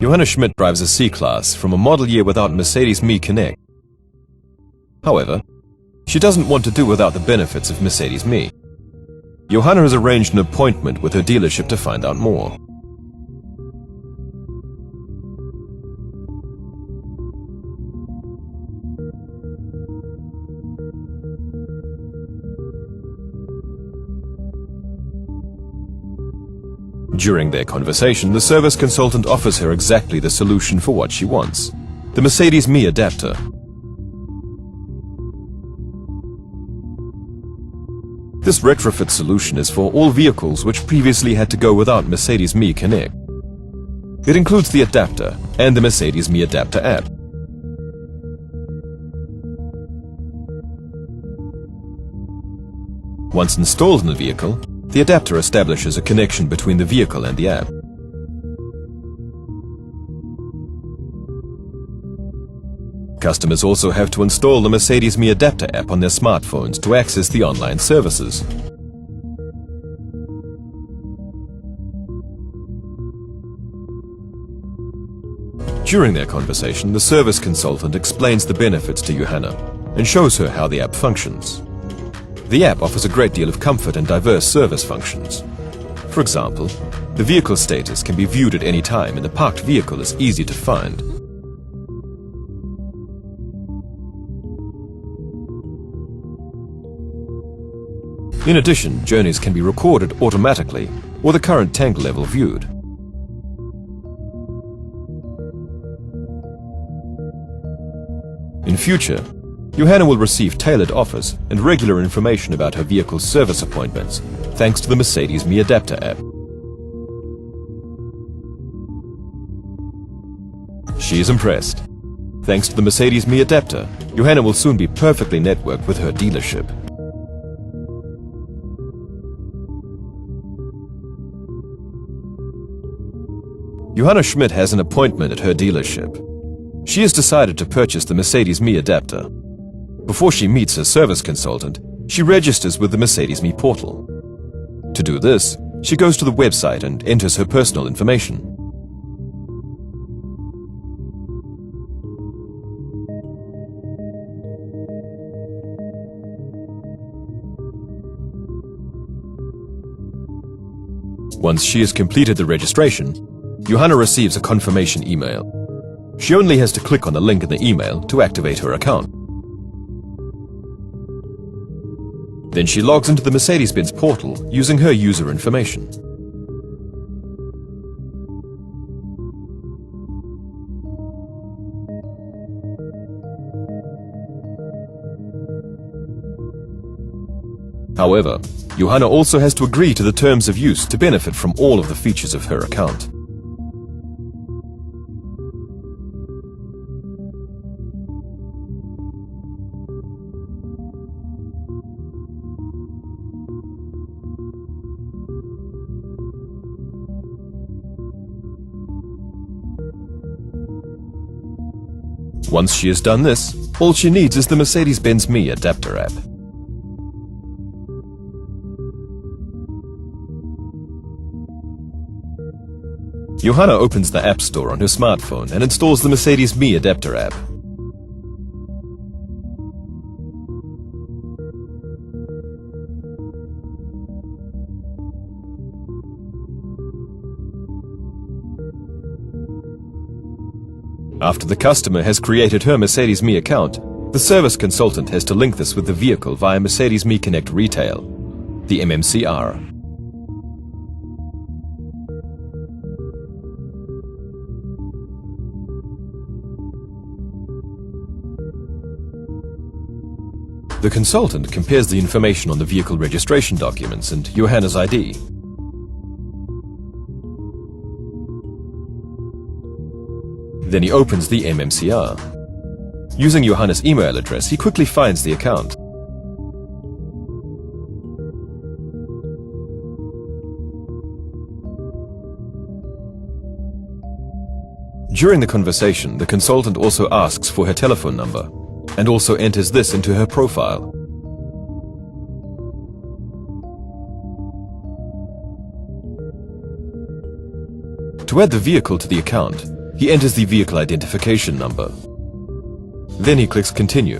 Johanna Schmidt drives a C-Class from a model year without Mercedes-Me Connect. However, she doesn't want to do without the benefits of Mercedes-Me. Johanna has arranged an appointment with her dealership to find out more. During their conversation, the service consultant offers her exactly the solution for what she wants: the Mercedes-Me adapter. This retrofit solution is for all vehicles which previously had to go without Mercedes-Me Connect. It includes the adapter and the Mercedes-Me Adapter app. Once installed in the vehicle, the adapter establishes a connection between the vehicle and the app. Customers also have to install the Mercedes-Me Adapter app on their smartphones to access the online services. During their conversation, the service consultant explains the benefits to Johanna and shows her how the app functions. The app offers a great deal of comfort and diverse service functions. For example, the vehicle status can be viewed at any time and the parked vehicle is easy to find. In addition, journeys can be recorded automatically or the current tank level viewed. In future, Johanna will receive tailored offers and regular information about her vehicle's service appointments, thanks to the Mercedes-Me Adapter app. She is impressed. Thanks to the Mercedes-Me Adapter, Johanna will soon be perfectly networked with her dealership. Johanna Schmidt has an appointment at her dealership. She has decided to purchase the Mercedes-Me Adapter. Before she meets her service consultant, she registers with the Mercedes-Me portal. To do this, she goes to the website and enters her personal information. Once she has completed the registration, Johanna receives a confirmation email. She only has to click on the link in the email to activate her account. Then she logs into the Mercedes-Benz portal using her user information. However, Johanna also has to agree to the terms of use to benefit from all of the features of her account. Once she has done this, all she needs is the Mercedes-Benz-Me Adapter app. Johanna opens the App Store on her smartphone and installs the Mercedes-Me Adapter app. After the customer has created her Mercedes-Me account, the service consultant has to link this with the vehicle via Mercedes-Me Connect Retail, the MMCR. The consultant compares the information on the vehicle registration documents and Johanna's ID. Then he opens the MMCR. Using Johanna's email address, he quickly finds the account. During the conversation, the consultant also asks for her telephone number and also enters this into her profile. To add the vehicle to the account, He enters the vehicle identification number. Then he clicks Continue.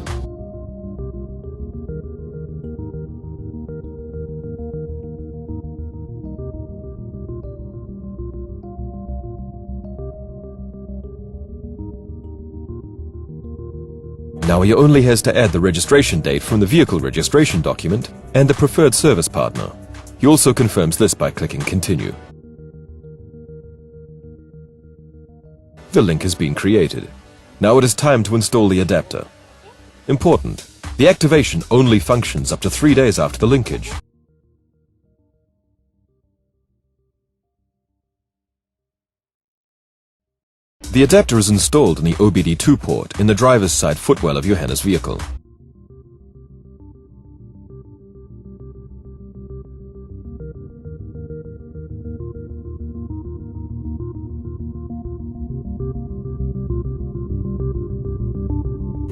Now he only has to add the registration date from the vehicle registration document and the preferred service partner. He also confirms this by clicking Continue. The link has been created. Now it is time to install the adapter. Important: the activation only functions up to 3 days after the linkage. The adapter is installed in the OBD2 port in the driver's side footwell of Johanna's vehicle.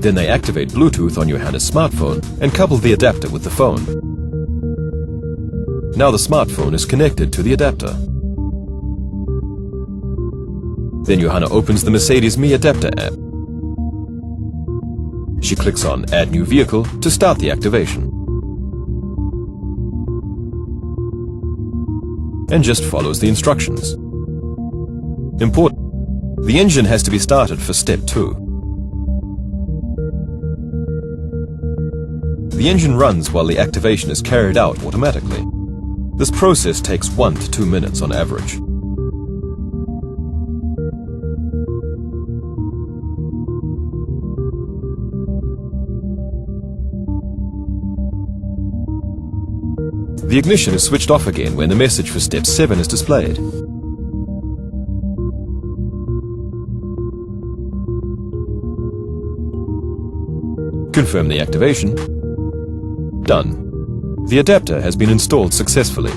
Then they activate Bluetooth on Johanna's smartphone and couple the adapter with the phone. Now the smartphone is connected to the adapter. Then Johanna opens the Mercedes-Benz adapter app. She clicks on Add New Vehicle to start the activation. And just follows the instructions. Important: the engine has to be started for step 2. The engine runs while the activation is carried out automatically. This process takes 1 to 2 minutes on average. The ignition is switched off again when the message for step 7 is displayed. Confirm the activation. Done. The adapter has been installed successfully.